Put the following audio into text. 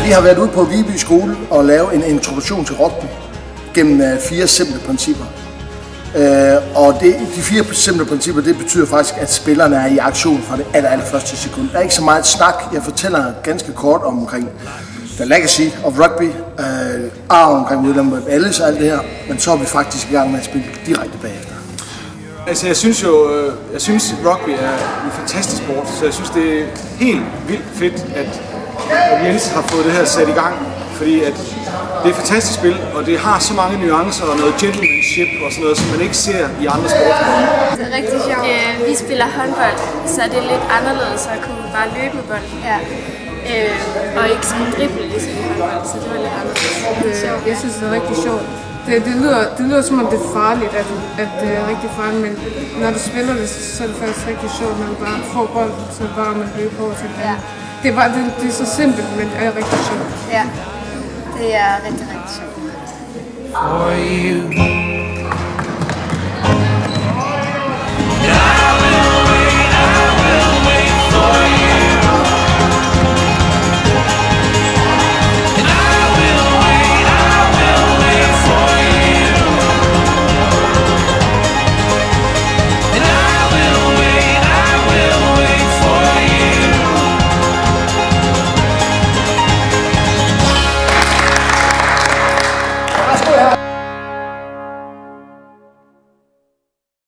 Vi har været ude på Viby Skole og lave en introduktion til rugby gennem 4 simple principper. Og de 4 simple principper, det betyder faktisk, at spillerne er i aktion fra det allerførste sekund. Der er ikke så meget snak. Jeg fortæller ganske kort omkring the legacy of rugby, omkring William Webb Ellis og alt det her, men så er vi faktisk i gang med at spille direkte bagefter. Altså jeg synes rugby er en fantastisk sport, så jeg synes det er helt vildt fedt, at Jens har fået det her sat i gang, fordi at det er et fantastisk spil, og det har så mange nuancer og noget gentlemanship og sådan noget, som man ikke ser i andre sportsgrene. Det er rigtig sjovt. Vi spiller håndbold, så det er lidt anderledes at kunne bare løbe med bolden. Ja. Og ikke skulle drible ligesom i håndbold, så det var lidt anderledes. Jeg synes, det er rigtig sjovt. Det lyder som om det er farligt, at det er rigtig farligt, men når du spiller det, så er det faktisk rigtig sjovt, når du bare får bolden, så bare man løber over til den. Ja. Det er så simpelt, men det er rigtig sjovt. Ja, det er rigtig sjovt. For you